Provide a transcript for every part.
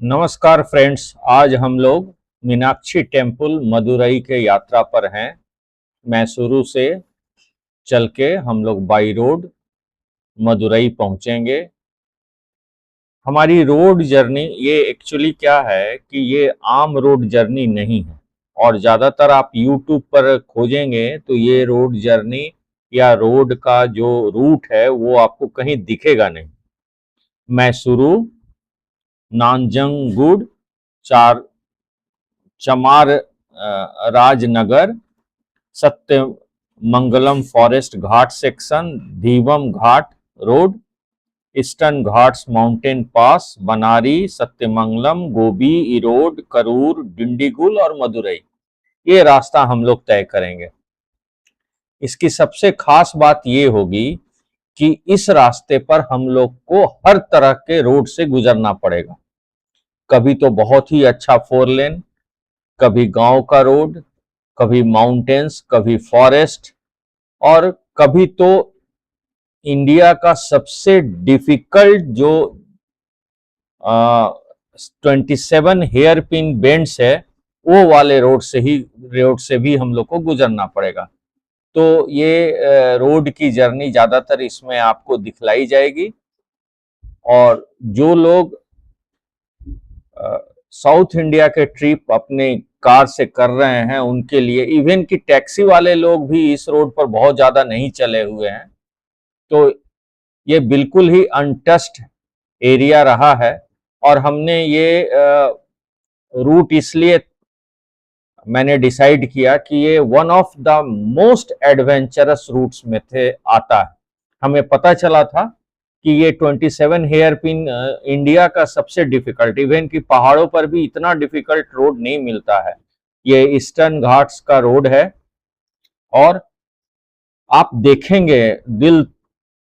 नमस्कार फ्रेंड्स, आज हम लोग मीनाक्षी टेम्पल मदुरई के यात्रा पर हैं। मैसूरू से चल के हम लोग बाई रोड मदुरई पहुंचेंगे। हमारी रोड जर्नी ये एक्चुअली क्या है कि ये आम रोड जर्नी नहीं है और ज़्यादातर आप यूट्यूब पर खोजेंगे तो ये रोड जर्नी या रोड का जो रूट है वो आपको कहीं दिखेगा नहीं। मैसूरू, नांजंगुड, चार चमार राजनगर, सत्यमंगलम फॉरेस्ट घाट सेक्शन, धीवम ghat road, eastern ghats mountain pass, Bannari, Sathyamangalam, Gobi, Erode, Karur, Dindigul और मदुरई, ये रास्ता हम लोग तय करेंगे। इसकी सबसे खास बात ये होगी कि इस रास्ते पर हम लोग को हर तरह के रोड से गुजरना पड़ेगा। कभी तो बहुत ही अच्छा 4 लेन, कभी गांव का रोड, कभी माउंटेन्स, कभी फॉरेस्ट और कभी तो इंडिया का सबसे डिफिकल्ट जो 27 हेयर पिन बेंड्स है वो वाले रोड से भी हम लोग को गुजरना पड़ेगा। तो ये रोड की जर्नी ज्यादातर इसमें आपको दिखलाई जाएगी। और जो लोग साउथ इंडिया के ट्रिप अपने कार से कर रहे हैं उनके लिए, इवन कि टैक्सी वाले लोग भी इस रोड पर बहुत ज्यादा नहीं चले हुए हैं, तो ये बिल्कुल ही अनटच्ड एरिया रहा है। और हमने ये रूट इसलिए मैंने डिसाइड किया कि ये one of the most adventurous routes में थे आता है। हमें पता चला था कि ये 27 हेयर पिन इंडिया का सबसे डिफिकल्ट, इवन कि पहाड़ों पर भी इतना डिफिकल्ट रोड नहीं मिलता है। ये ईस्टर्न घाट्स का रोड है और आप देखेंगे, दिल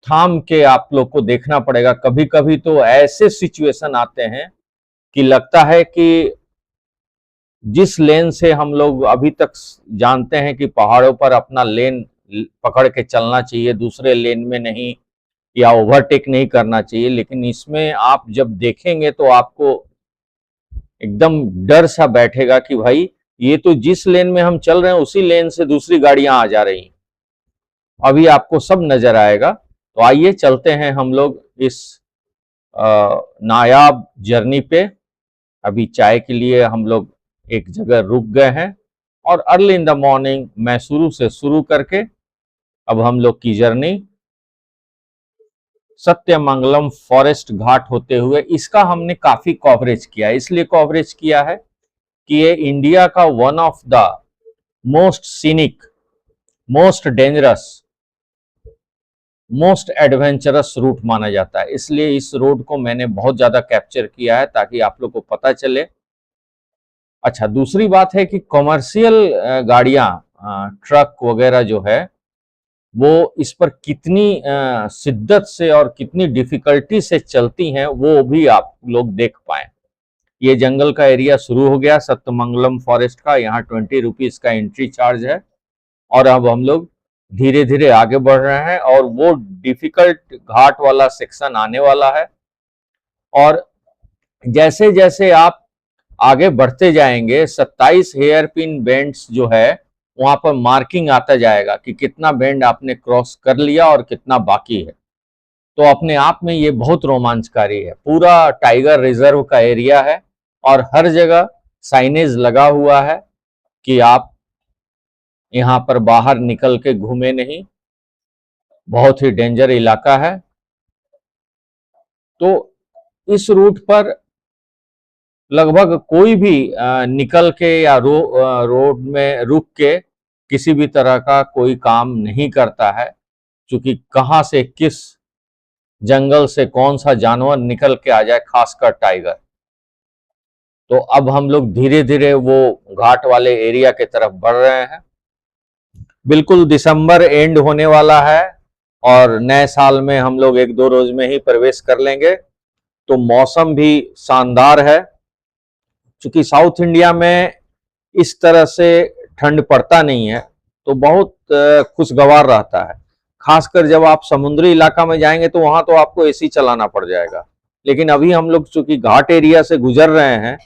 थाम के आप लोग को देखना पड़ेगा। कभी कभी तो ऐसे सिचुएशन आते हैं कि लगता है कि जिस लेन से हम लोग अभी तक जानते हैं कि पहाड़ों पर अपना लेन पकड़ के चलना चाहिए, दूसरे लेन में नहीं, या ओवरटेक नहीं करना चाहिए, लेकिन इसमें आप जब देखेंगे तो आपको एकदम डर सा बैठेगा कि भाई ये तो जिस लेन में हम चल रहे हैं उसी लेन से दूसरी गाड़ियां आ जा रही हैं। अभी आपको सब नजर आएगा। तो आइए चलते हैं हम लोग इस नायाब जर्नी पे। अभी चाय के लिए हम लोग एक जगह रुक गए हैं और early in the morning Mysuru से शुरू करके अब हम लोग की जर्नी सत्यमंगलम फॉरेस्ट घाट होते हुए, इसका हमने काफी कवरेज किया। इसलिए कवरेज किया है कि ये इंडिया का one of the most scenic, most dangerous, most adventurous route माना जाता है। इसलिए इस रोड को मैंने बहुत ज्यादा कैप्चर किया है ताकि आप लोग को पता चले। अच्छा, दूसरी बात है कि कमर्शियल गाड़ियां, ट्रक वगैरह जो है वो इस पर कितनी शिद्दत से और कितनी डिफिकल्टी से चलती हैं वो भी आप लोग देख पाए। ये जंगल का एरिया शुरू हो गया सत्यमंगलम फॉरेस्ट का। यहाँ 20 रुपीज का एंट्री चार्ज है और अब हम लोग धीरे धीरे आगे बढ़ रहे हैं और वो डिफिकल्ट घाट वाला सेक्शन आने वाला है। और जैसे जैसे आप आगे बढ़ते जाएंगे 27 हेयर पिन बेंड्स जो है वहां पर मार्किंग आता जाएगा कि कितना बेंड आपने क्रॉस कर लिया और कितना बाकी है। तो अपने आप में ये बहुत रोमांचकारी है। पूरा टाइगर रिजर्व का एरिया है और हर जगह साइनेज लगा हुआ है कि आप यहाँ पर बाहर निकल के घूमे नहीं, बहुत ही डेंजर इलाका है। तो इस रूट पर लगभग कोई भी निकल के या रोड में रुक के किसी भी तरह का कोई काम नहीं करता है, क्योंकि कहाँ से किस जंगल से कौन सा जानवर निकल के आ जाए, खासकर टाइगर। तो अब हम लोग धीरे धीरे वो घाट वाले एरिया के तरफ बढ़ रहे हैं। बिल्कुल दिसंबर एंड होने वाला है और नए साल में हम लोग 1-2 रोज में ही प्रवेश कर लेंगे। तो मौसम भी शानदार है, क्योंकि साउथ इंडिया में इस तरह से ठंड पड़ता नहीं है, तो बहुत खुशगवार रहता है। खासकर जब आप समुद्री इलाका में जाएंगे तो वहां तो आपको एसी चलाना पड़ जाएगा। लेकिन अभी हम लोग चूंकि घाट एरिया से गुजर रहे हैं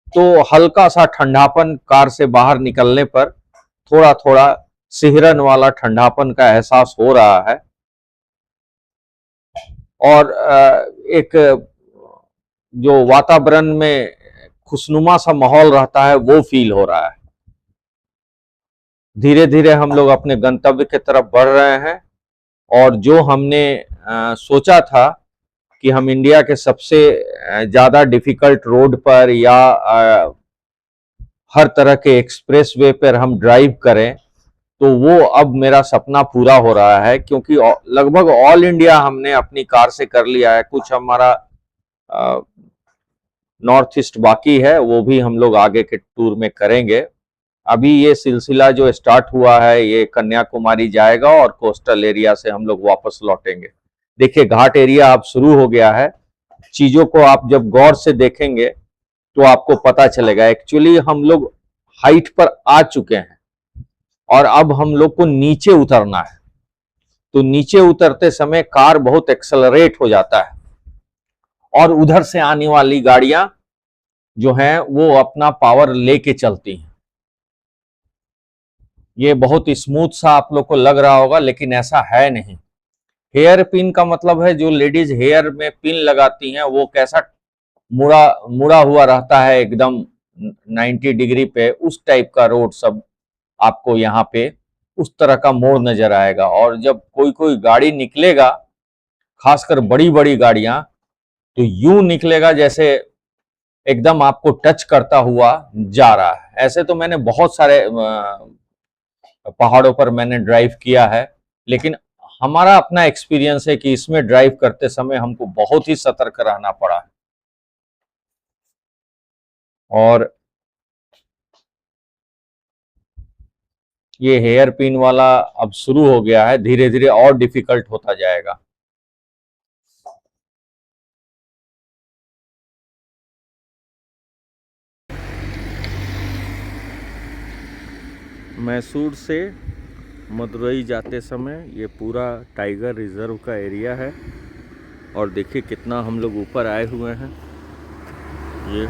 तो हल्का सा ठंडापन कार से बाहर निकलने पर थोड़ा थोड़ा सिहरन वाला ठंडापन का एहसास हो रहा है। और एक जो वातावरण में खुशनुमा सा माहौल रहता है वो फील हो रहा है। धीरे धीरे हम लोग अपने गंतव्य की तरफ बढ़ रहे हैं और जो हमने सोचा था कि हम इंडिया के सबसे ज्यादा डिफिकल्ट रोड पर या हर तरह के एक्सप्रेस वे पर हम ड्राइव करें, तो वो अब मेरा सपना पूरा हो रहा है, क्योंकि लगभग ऑल इंडिया हमने अपनी कार से कर लिया है। कुछ हमारा नॉर्थ ईस्ट बाकी है, वो भी हम लोग आगे के टूर में करेंगे। अभी ये सिलसिला जो स्टार्ट हुआ है ये कन्याकुमारी जाएगा और कोस्टल एरिया से हम लोग वापस लौटेंगे। देखिए घाट एरिया अब शुरू हो गया है। चीजों को आप जब गौर से देखेंगे तो आपको पता चलेगा। एक्चुअली हम लोग हाइट पर आ चुके हैं और अब हम लोग को नीचे उतरना है। तो नीचे उतरते समय कार बहुत एक्सेलरेट हो जाता है और उधर से आने वाली गाड़ियां जो हैं वो अपना पावर लेके चलती हैं। ये बहुत स्मूथ सा आप लोग को लग रहा होगा, लेकिन ऐसा है नहीं। हेयर पिन का मतलब है जो लेडीज हेयर में पिन लगाती हैं वो कैसा मुड़ा मुड़ा हुआ रहता है एकदम 90 डिग्री पे, उस टाइप का रोड सब आपको यहाँ पे उस तरह का मोड़ नजर आएगा। और जब कोई कोई गाड़ी निकलेगा, खासकर बड़ी बड़ी गाड़ियां, तो यूं निकलेगा जैसे एकदम आपको टच करता हुआ जा रहा है। ऐसे तो मैंने बहुत सारे पहाड़ों पर मैंने ड्राइव किया है, लेकिन हमारा अपना एक्सपीरियंस है कि इसमें ड्राइव करते समय हमको बहुत ही सतर्क रहना पड़ा है। और ये हेयर पिन वाला अब शुरू हो गया है, धीरे धीरे और डिफिकल्ट होता जाएगा। मैसूर से मदुरई जाते समय ये पूरा टाइगर रिजर्व का एरिया है और देखिए कितना हम लोग ऊपर आए हुए हैं। ये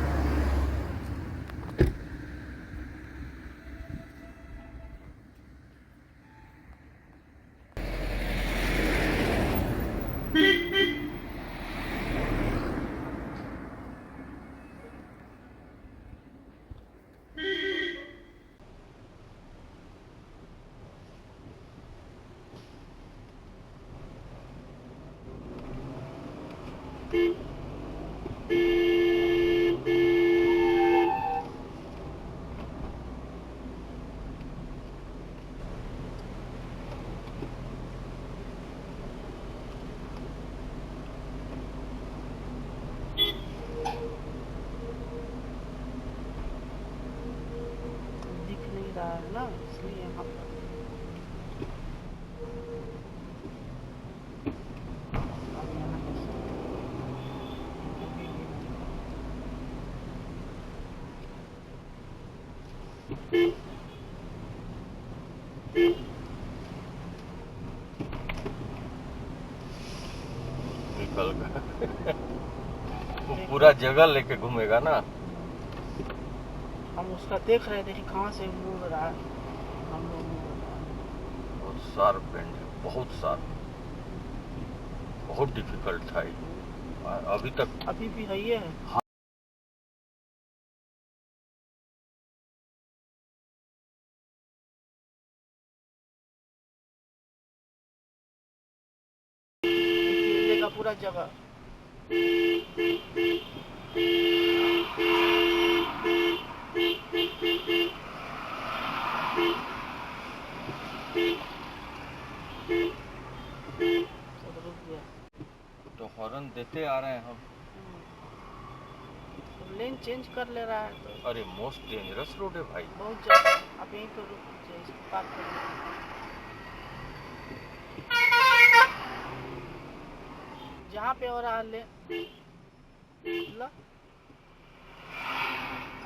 दिख नहीं रहा है ना, इसलिए यहाँ पर अब यहाँ निकल गया। वो पूरा जगह लेके घूमेगा ना। हम उसका देख रहे थे कि कहाँ से मुड़ रहा है, हम लोग मुड़ रहा है। बहुत शार्प बेंड है, बहुत शार्प, बहुत डिफिकल्ट था ये अभी तक। अभी भी है ये है। देखिए का पूरा जगह सब रुक गया। तो हॉर्न देते आ रहे हैं हम। तो लेन चेंज कर ले रहा है तो अरे मोस्ट डेंजरस रोड है भाई। बहुत ज़्यादा। आप यहीं पर रुक जाइए, इसको पार कर लीजिए। जहाँ पे हो रहा ले ला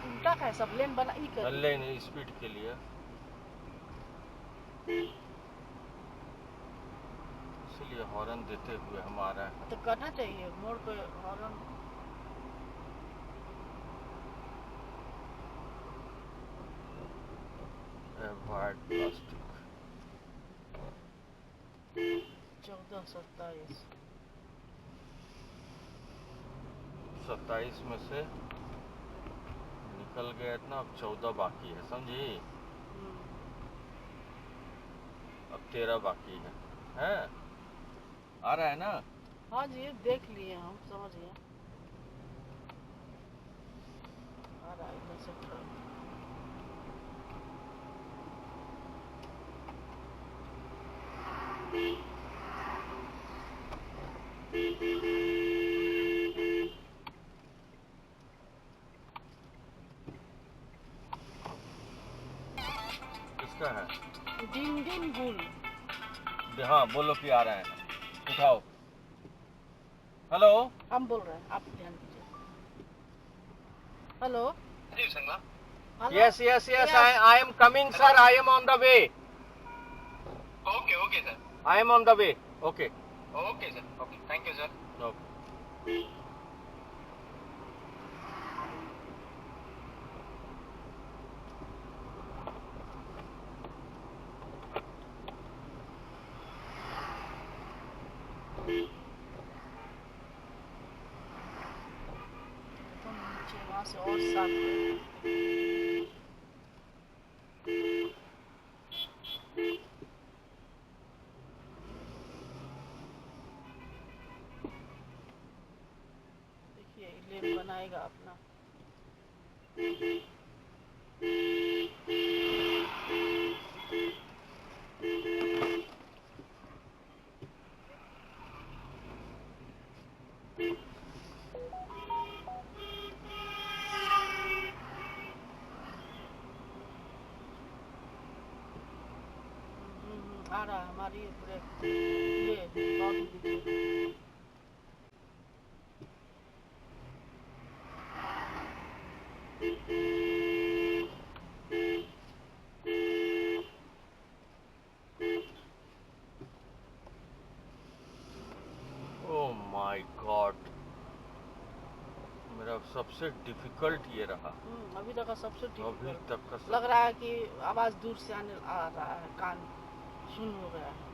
उल्टा का है, सब लेन बना ही कर लेन स्पीड के लिए इसीलिए हॉर्न देते हुए हम आ रहे हैं। तो करना चाहिए मोड़ पे हॉर्न। Avoid plastic. 14-27 27 में से निकल गया इतना, अब 14 बाकी है, समझी? अब 13 बाकी है? आ रहा है ना? हाँ जी देख लिए हम, समझ गए। आ रहा है इधर से ट्रक। किसका है? दिन दिन गुल। हाँ बोलो कि आ रहे हैं, उठाओ। हेलो। हम बोल रहे हैं, आप ध्यान दीजिए। Hello. Yes, yes, yes. I am coming, sir. I am on the way. Okay, sir. I am on the way. Okay. Okay, sir. Okay. Thank you, sir. Okay. तुम नीचे वहाँ से और साफ करो। देखिए लेन बनाएगा अपना। आ रहा है हमारी ब्रेक, ये बहुत दीजिए। Oh my God. मेरा सबसे डिफिकल्ट ये रहा अभी तक का सबसे अभी डिफिकल्ट। तक का लग रहा है कि आवाज दूर से आ रहा है, कान सुन हो गया है।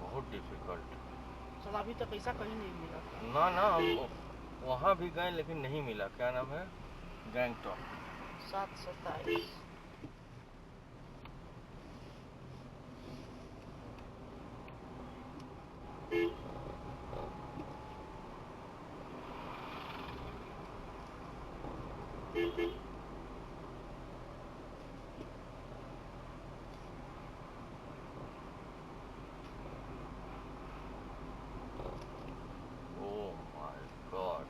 बहुत डिफिकल्ट। चल अभी तक ऐसा कहीं नहीं मिला था। ना हम वहाँ भी गए लेकिन नहीं मिला। क्या नाम है? गैंगटॉक। 7-27। Oh my God.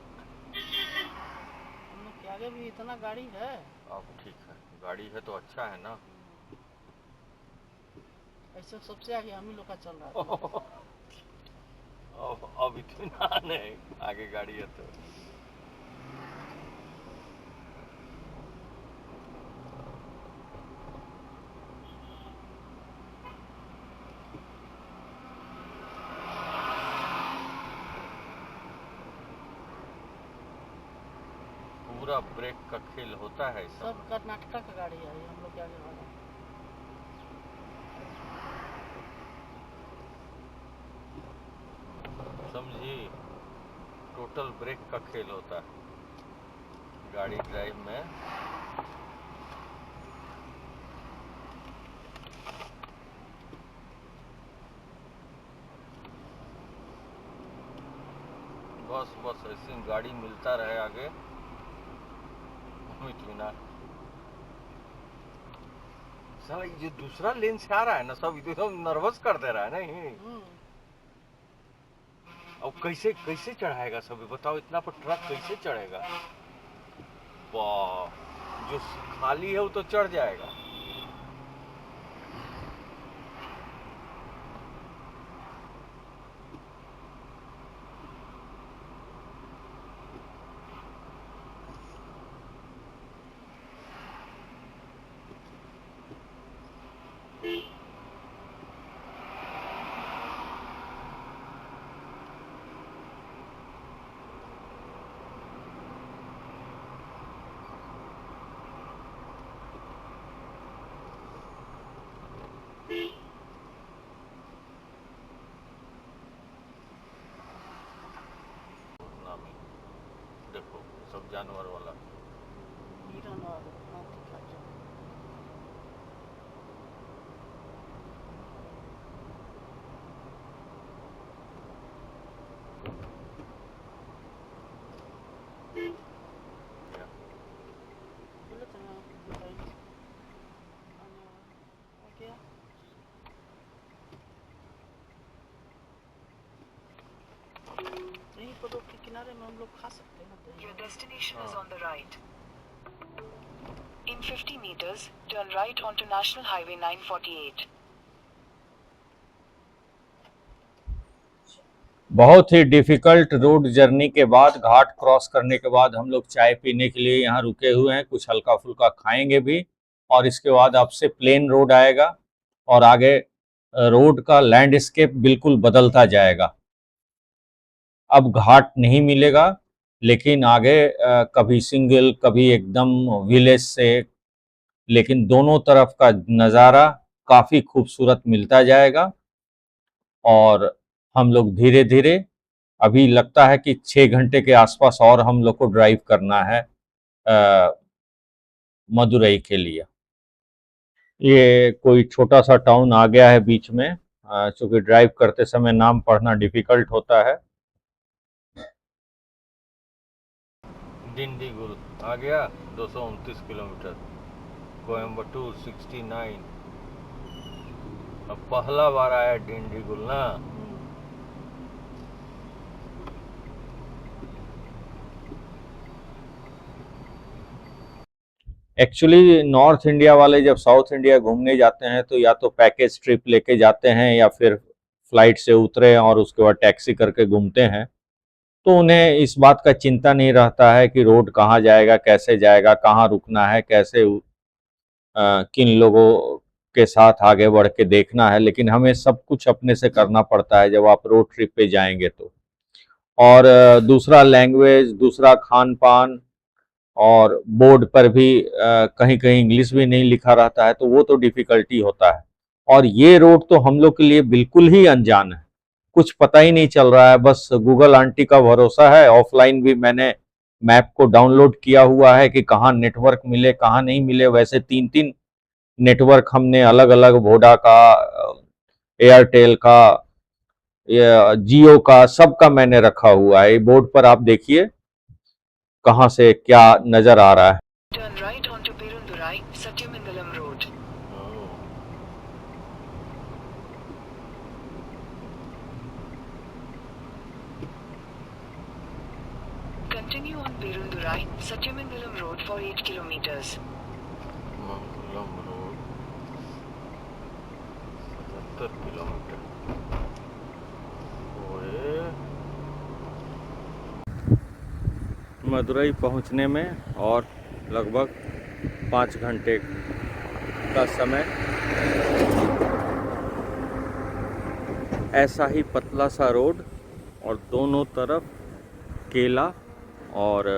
हम लोग के आगे भी इतना गाड़ी है। अब ठीक है, गाड़ी है तो अच्छा है ना। ऐसे सबसे आगे हम ही लोग का चल रहा था। अब इत्मीनान है, आगे गाड़ी है तो। पूरा ब्रेक का खेल होता है सब कर्नाटका का गाड़ी है ये हम लोग के आगे वाला। समझी? टोटल ब्रेक का खेल होता है गाड़ी ड्राइव में। बस ऐसे गाड़ी मिलता रहे आगे, इत्मीनान। साला ये दूसरा लेन से आ रहा है ना, सब एकदम नर्वस कर दे रहा है नहीं। अब कैसे चढ़ाएगा सब बताओ, इतना पर ट्रक कैसे चढ़ेगा? वाह, जो खाली है वो तो चढ़ जाएगा। जानवर वाला। हिरन और हाथी का जो बोले थे ना बताइए आने वाला आ गया। यहीं पर रोड के किनारे में हम लोग खा सकते हैं तो Your destination is हाँ। on the right. In 50 meters, turn right onto National Highway 948. बहुत ही डिफिकल्ट रोड जर्नी के बाद, घाट क्रॉस करने के बाद हम लोग चाय पीने के लिए यहाँ रुके हुए हैं, कुछ हल्का फुल्का खाएंगे भी, और इसके बाद आपसे प्लेन रोड आएगा और आगे रोड का लैंडस्केप बिल्कुल बदलता जाएगा। अब घाट नहीं मिलेगा, लेकिन आगे कभी सिंगल कभी एकदम विलेज से, लेकिन दोनों तरफ का नज़ारा काफ़ी खूबसूरत मिलता जाएगा। और हम लोग धीरे धीरे, अभी लगता है कि 6 घंटे के आसपास और हम लोग को ड्राइव करना है मदुरई के लिए। ये कोई छोटा सा टाउन आ गया है बीच में, चूँकि ड्राइव करते समय नाम पढ़ना डिफ़िकल्ट होता है। डिंडीगुल आ गया, 229 किलोमीटर। कोयम्बटूर 69। अब पहला बार आया डिंडीगुल ना। एक्चुअली नॉर्थ इंडिया वाले जब साउथ इंडिया घूमने जाते हैं तो या तो पैकेज ट्रिप लेके जाते हैं या फिर फ्लाइट से उतरे और उसके बाद टैक्सी करके घूमते हैं, तो उन्हें इस बात का चिंता नहीं रहता है कि रोड कहाँ जाएगा, कैसे जाएगा, कहाँ रुकना है, कैसे किन लोगों के साथ आगे बढ़ के देखना है। लेकिन हमें सब कुछ अपने से करना पड़ता है जब आप रोड ट्रिप पे जाएंगे तो। और दूसरा लैंग्वेज, दूसरा खान पान, और बोर्ड पर भी कहीं कहीं इंग्लिश भी नहीं लिखा रहता है, तो वो तो डिफ़िकल्टी होता है। और ये रोड तो हम लोग के लिए बिल्कुल ही अनजान है, कुछ पता ही नहीं चल रहा है, बस गूगल आंटी का भरोसा है। ऑफलाइन भी मैंने मैप को डाउनलोड किया हुआ है कि कहाँ नेटवर्क मिले कहाँ नहीं मिले। वैसे 3-3 नेटवर्क हमने अलग अलग, वोडा का, एयरटेल का, जियो का, सबका मैंने रखा हुआ है। बोर्ड पर आप देखिए कहाँ से क्या नजर आ रहा है। Turn right onto Perundurai, Satyamangalam Road. Continue on Perundurai, Satyamangalam Road for 8 kilometers. Mangalam road 77 kilometre. Madurai पहुंचने में और लगभग 5 घंटे का समय। ऐसा ही पतला सा रोड और दोनों तरफ केला और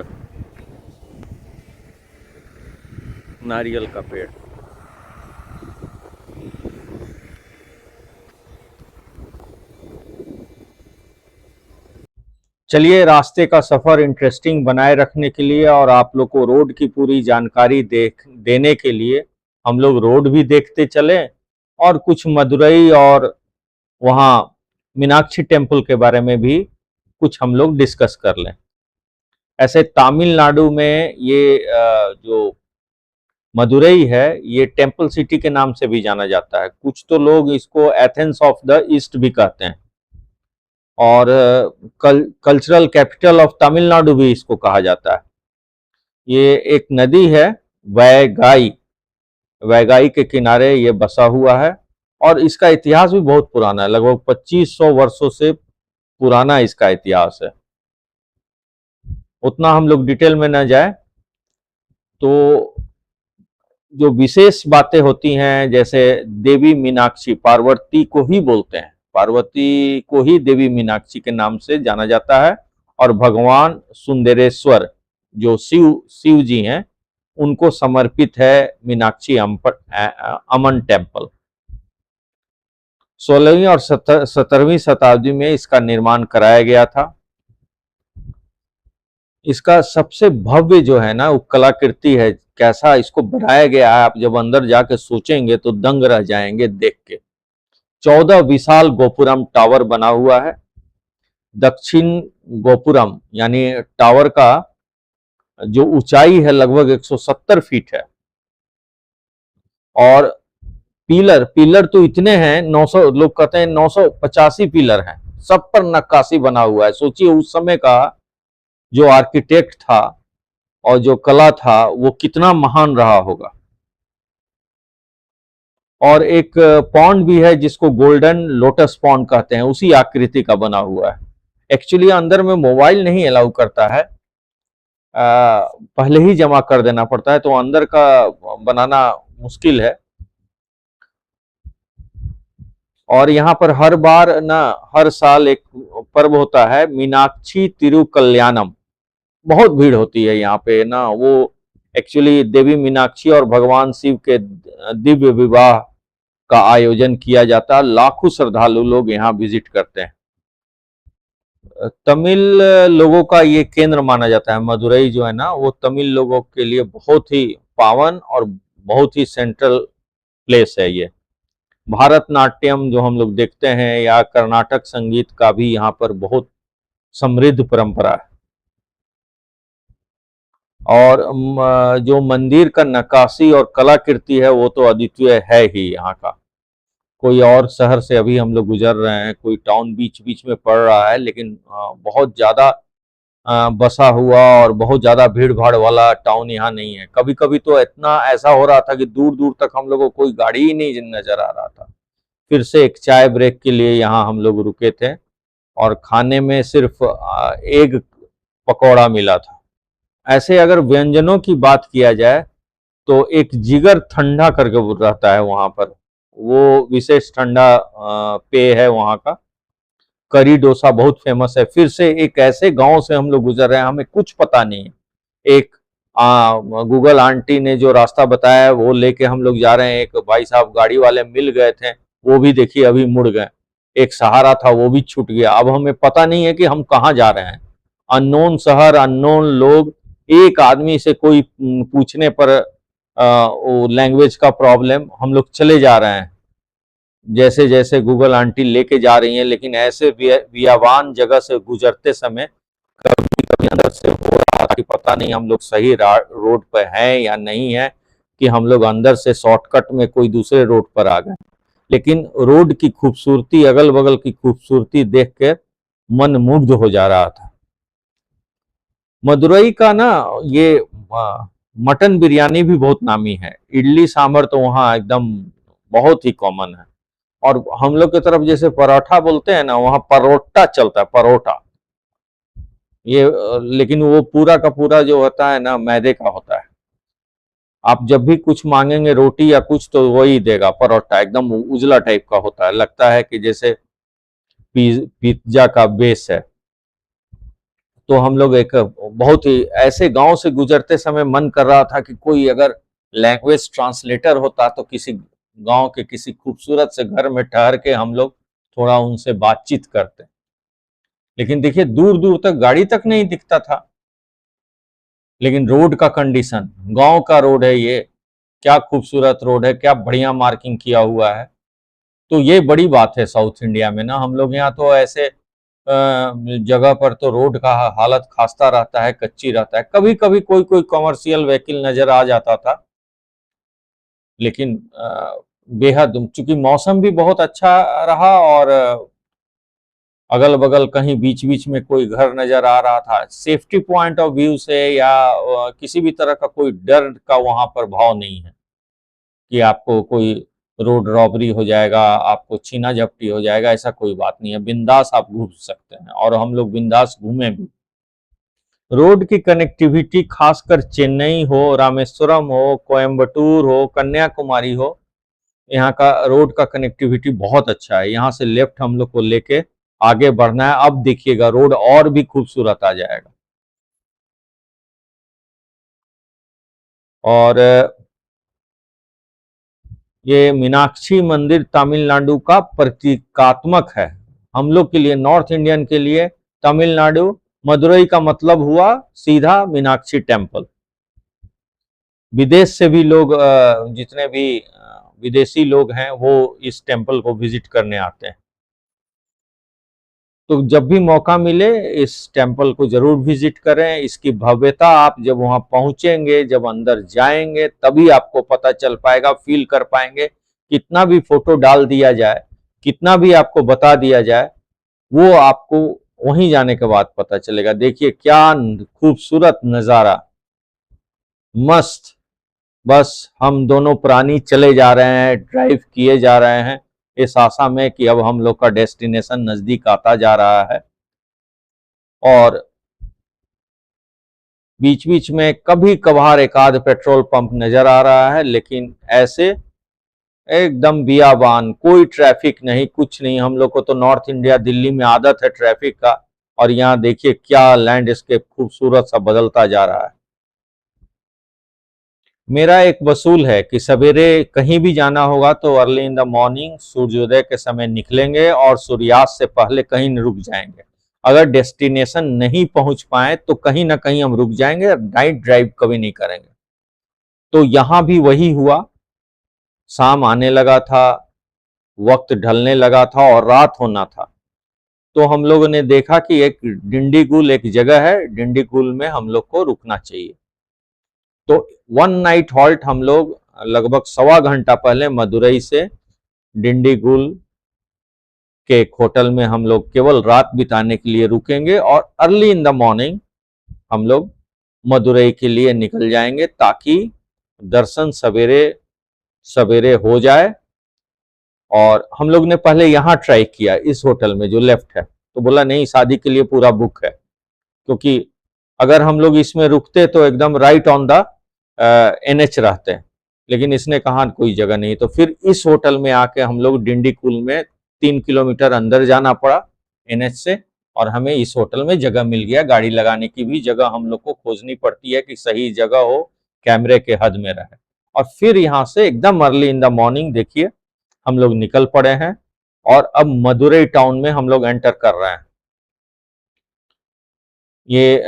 नारियल का पेड़। चलिए, रास्ते का सफ़र इंटरेस्टिंग बनाए रखने के लिए और आप लोग को रोड की पूरी जानकारी देने के लिए हम लोग रोड भी देखते चलें और कुछ मदुरई और वहाँ मीनाक्षी टेम्पल के बारे में भी कुछ हम लोग डिस्कस कर लें। ऐसे तमिलनाडु में ये जो मदुरई है, ये टेम्पल सिटी के नाम से भी जाना जाता है। कुछ तो लोग इसको एथेंस ऑफ द ईस्ट भी कहते हैं, और कल्चरल कैपिटल ऑफ तमिलनाडु भी इसको कहा जाता है। ये एक नदी है, वैगाई, वैगाई के किनारे ये बसा हुआ है और इसका इतिहास भी बहुत पुराना है, लगभग 2500 वर्षों से पुराना इसका इतिहास है। उतना हम लोग डिटेल में न जाए, तो जो विशेष बातें होती हैं, जैसे देवी मीनाक्षी, पार्वती को ही बोलते हैं, पार्वती को ही देवी मीनाक्षी के नाम से जाना जाता है, और भगवान सुंदरेश्वर जो शिव जी हैं, उनको समर्पित है मीनाक्षी अमन टेम्पल। 16वीं और 17वीं शताब्दी में इसका निर्माण कराया गया था। इसका सबसे भव्य जो है ना वो कलाकृति है, कैसा इसको बनाया गया है, आप जब अंदर जाके सोचेंगे तो दंग रह जाएंगे देख के। 14 विशाल गोपुरम टावर बना हुआ है। दक्षिण गोपुरम यानी टावर का जो ऊंचाई है लगभग 170 फीट है, और पिलर पिलर तो इतने हैं, 900, लोग कहते हैं 985 पिलर हैं, सब पर नक्काशी बना हुआ है। सोचिए उस समय का जो आर्किटेक्ट था और जो कला था वो कितना महान रहा होगा। और एक पॉन्ड भी है जिसको गोल्डन लोटस पॉन्ड कहते हैं, उसी आकृति का बना हुआ है। एक्चुअली अंदर में मोबाइल नहीं अलाउ करता है, पहले ही जमा कर देना पड़ता है, तो अंदर का बनाना मुश्किल है। और यहाँ पर हर बार ना हर साल एक पर्व होता है, मीनाक्षी तिरुकल्याणम। बहुत भीड़ होती है यहाँ पे ना, वो एक्चुअली देवी मीनाक्षी और भगवान शिव के दिव्य विवाह का आयोजन किया जाता है। लाखों श्रद्धालु लोग यहाँ विजिट करते हैं। तमिल लोगों का ये केंद्र माना जाता है। मदुरई जो है ना वो तमिल लोगों के लिए बहुत ही पावन और बहुत ही सेंट्रल प्लेस है। ये भारतनाट्यम जो हम लोग देखते हैं या कर्नाटक संगीत का भी यहाँ पर बहुत समृद्ध परंपरा है। और जो मंदिर का नक्काशी और कलाकृति है वो तो अद्वितीय है ही यहाँ का। कोई और शहर से अभी हम लोग गुजर रहे हैं, कोई टाउन बीच बीच में पड़ रहा है, लेकिन बहुत ज्यादा बसा हुआ और बहुत ज्यादा भीड़ भाड़ वाला टाउन यहाँ नहीं है। कभी कभी तो इतना ऐसा हो रहा था कि दूर दूर तक हम लोगों को कोई गाड़ी ही नहीं नजर आ रहा था। फिर से एक चाय ब्रेक के लिए यहाँ हम लोग रुके थे और खाने में सिर्फ एग पकौड़ा मिला था। ऐसे अगर व्यंजनों की बात किया जाए तो एक जिगर ठंडा करके रहता है वहां पर, वो विशेष ठंडा पेय है वहां का। करी डोसा बहुत फेमस है। फिर से एक ऐसे गांव से हम लोग गुजर रहे हैं, हमें कुछ पता नहीं है। एक गूगल आंटी ने जो रास्ता बताया है वो लेके हम लोग जा रहे हैं। एक भाई साहब गाड़ी वाले मिल गए थे, वो भी देखिए अभी मुड़ गए। एक सहारा था वो भी छूट गया। अब हमें पता नहीं है कि हम कहाँ जा रहे हैं। अननोन शहर, अननोन लोग, एक आदमी से कोई पूछने पर वो लैंग्वेज का प्रॉब्लम, हम लोग चले जा रहे हैं जैसे जैसे गूगल आंटी लेके जा रही हैं। लेकिन ऐसे बियाबान जगह से गुजरते समय कभी कभी अंदर से हो रहा था कि पता नहीं हम लोग सही रोड पर हैं या नहीं है, कि हम लोग अंदर से शॉर्टकट में कोई दूसरे रोड पर आ गए। लेकिन रोड की खूबसूरती, अगल बगल की खूबसूरती देख के मन मुग्ध हो जा रहा था। मदुरई का ना ये मटन बिरयानी भी बहुत नामी है। इडली सांभर तो वहाँ एकदम बहुत ही कॉमन है। और हम लोग की तरफ जैसे परोठा बोलते हैं ना, वहाँ परोटा चलता है, परोटा। ये लेकिन वो पूरा का पूरा जो होता है ना मैदे का होता है। आप जब भी कुछ मांगेंगे रोटी या कुछ तो वही देगा, परोटा एकदम उजला टाइप का होता है, लगता है कि जैसे पिज्जा का बेस है। तो हम लोग एक बहुत ही ऐसे गांव से गुजरते समय मन कर रहा था कि कोई अगर लैंग्वेज ट्रांसलेटर होता तो किसी गांव के किसी खूबसूरत से घर में ठहर के हम लोग थोड़ा उनसे बातचीत करते। लेकिन देखिए दूर दूर तक गाड़ी तक नहीं दिखता था। लेकिन रोड का कंडीशन, गांव का रोड है ये, क्या खूबसूरत रोड है, क्या बढ़िया मार्किंग किया हुआ है। तो ये बड़ी बात है साउथ इंडिया में ना। हम लोग यहाँ तो ऐसे जगह पर तो रोड का हालत खास्ता रहता है, कच्ची रहता है। कभी कभी कोई कोई कमर्शियल व्हीकल नजर आ जाता था, लेकिन बेहद, चूंकि मौसम भी बहुत अच्छा रहा और अगल बगल कहीं बीच बीच में कोई घर नजर आ रहा था। सेफ्टी पॉइंट ऑफ व्यू से या किसी भी तरह का कोई डर का वहां पर भाव नहीं है कि आपको कोई रोड रॉबरी हो जाएगा, आपको छीना झपटी हो जाएगा, ऐसा कोई बात नहीं है। बिंदास आप घूम सकते हैं और हम लोग बिंदास घूमे भी। रोड की कनेक्टिविटी खासकर चेन्नई हो, रामेश्वरम हो, कोयम्बटूर हो, कन्याकुमारी हो, यहाँ का रोड का कनेक्टिविटी बहुत अच्छा है। यहाँ से लेफ्ट हम लोग को लेके आगे बढ़ना है। अब देखिएगा रोड और भी खूबसूरत आ जाएगा। और ये मीनाक्षी मंदिर तमिलनाडु का प्रतीकात्मक है। हम लोग के लिए, नॉर्थ इंडियन के लिए तमिलनाडु मदुरई का मतलब हुआ सीधा मीनाक्षी टेम्पल। विदेश से भी लोग जितने भी विदेशी लोग हैं वो इस टेम्पल को विजिट करने आते हैं। तो जब भी मौका मिले इस टेम्पल को जरूर विजिट करें। इसकी भव्यता आप जब वहां पहुंचेंगे, जब अंदर जाएंगे, तभी आपको पता चल पाएगा, फील कर पाएंगे। कितना भी फोटो डाल दिया जाए, कितना भी आपको बता दिया जाए, वो आपको वहीं जाने के बाद पता चलेगा। देखिए क्या खूबसूरत नजारा, मस्त। बस हम दोनों प्राणी चले जा रहे हैं, ड्राइव किए जा रहे हैं इस आशा में कि अब हम लोग का डेस्टिनेशन नजदीक आता जा रहा है। और बीच बीच में कभी कभार एक आध पेट्रोल पंप नजर आ रहा है, लेकिन ऐसे एकदम बियाबान, कोई ट्रैफिक नहीं, कुछ नहीं। हम लोग को तो नॉर्थ इंडिया दिल्ली में आदत है ट्रैफिक का, और यहाँ देखिए क्या लैंडस्केप खूबसूरत सा बदलता जा रहा है। मेरा एक वसूल है कि सवेरे कहीं भी जाना होगा तो अर्ली इन द मॉर्निंग सूर्योदय के समय निकलेंगे और सूर्यास्त से पहले कहीं न रुक जाएंगे। अगर डेस्टिनेशन नहीं पहुंच पाए तो कहीं ना कहीं हम रुक जाएंगे, नाइट ड्राइव कभी नहीं करेंगे। तो यहां भी वही हुआ। शाम आने लगा था, वक्त ढलने लगा था और रात होना था। तो हम लोगों ने देखा कि एक डिंडीगुल एक जगह है, डिंडीगुल में हम लोग को रुकना चाहिए। तो वन नाइट हॉल्ट हम लोग लगभग 1.25 घंटा पहले मदुरई से डिंडीगुल के एक होटल में हम लोग केवल रात बिताने के लिए रुकेंगे, और अर्ली इन द मॉर्निंग हम लोग मदुरई के लिए निकल जाएंगे, ताकि दर्शन सवेरे सवेरे हो जाए। और हम लोग ने पहले यहाँ ट्राई किया इस होटल में जो लेफ्ट है, तो बोला नहीं, शादी के लिए पूरा बुक है, क्योंकि अगर हम लोग इसमें रुकते तो एकदम राइट ऑन द NH रहते हैं। लेकिन इसने कहा कोई जगह नहीं, तो फिर इस होटल में आके हम लोग डिंडीगुल में 3 किलोमीटर अंदर जाना पड़ा NH से, और हमें इस होटल में जगह मिल गया। गाड़ी लगाने की भी जगह हम लोग को खोजनी पड़ती है कि सही जगह हो, कैमरे के हद में रहे। और फिर यहाँ से एकदम अर्ली इन द मॉर्निंग देखिए हम लोग निकल पड़े हैं, और अब मदुरई टाउन में हम लोग एंटर कर रहे हैं। ये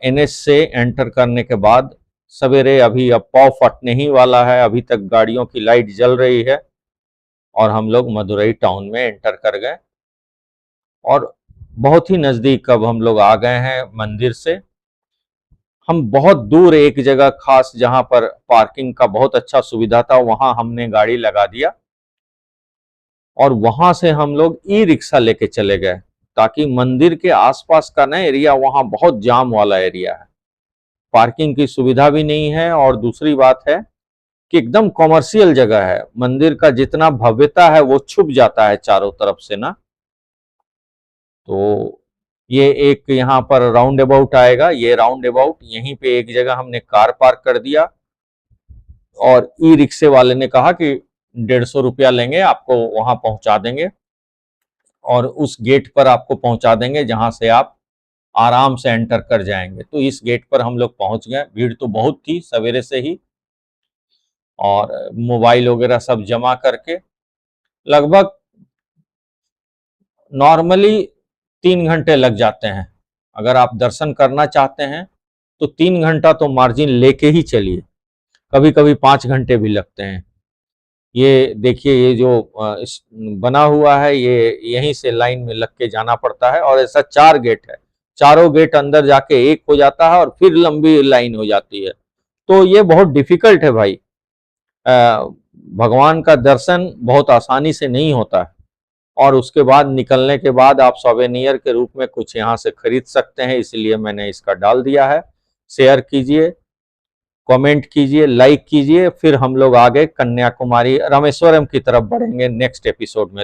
NH से एंटर करने के बाद सवेरे अभी अब पौ फटने ही वाला है, अभी तक गाड़ियों की लाइट जल रही है, और हम लोग मदुरई टाउन में एंटर कर गए। और बहुत ही नज़दीक अब हम लोग आ गए हैं मंदिर से। हम बहुत दूर एक जगह खास जहां पर पार्किंग का बहुत अच्छा सुविधा था, वहां हमने गाड़ी लगा दिया, और वहां से हम लोग ई रिक्शा लेके चले गए, ताकि मंदिर के आसपास का ना एरिया वहां बहुत जाम वाला एरिया है, पार्किंग की सुविधा भी नहीं है। और दूसरी बात है कि एकदम कॉमर्शियल जगह है, मंदिर का जितना भव्यता है वो छुप जाता है चारों तरफ से ना। तो ये एक यहाँ पर राउंड अबाउट आएगा, ये राउंड अबाउट, यहीं पे एक जगह हमने कार पार्क कर दिया, और ई रिक्शे वाले ने कहा कि 150 रुपया लेंगे, आपको वहां पहुंचा देंगे, और उस गेट पर आपको पहुंचा देंगे जहां से आप आराम से एंटर कर जाएंगे। तो इस गेट पर हम लोग पहुंच गए। भीड़ तो बहुत थी सवेरे से ही, और मोबाइल वगैरह सब जमा करके लगभग नॉर्मली 3 घंटे लग जाते हैं। अगर आप दर्शन करना चाहते हैं तो 3 घंटा तो मार्जिन लेके ही चलिए, कभी कभी 5 घंटे भी लगते हैं। ये देखिए, ये जो बना हुआ है, ये यहीं से लाइन में लग के जाना पड़ता है, और ऐसा 4 गेट है, चारों गेट अंदर जाके एक हो जाता है, और फिर लंबी लाइन हो जाती है। तो ये बहुत डिफिकल्ट है भाई, भगवान का दर्शन बहुत आसानी से नहीं होता है। और उसके बाद निकलने के बाद आप सौवेनियर के रूप में कुछ यहाँ से खरीद सकते हैं, इसलिए मैंने इसका डाल दिया है। शेयर कीजिए, कमेंट कीजिए, लाइक कीजिए। फिर हम लोग आगे कन्याकुमारी रामेश्वरम की तरफ बढ़ेंगे नेक्स्ट एपिसोड में।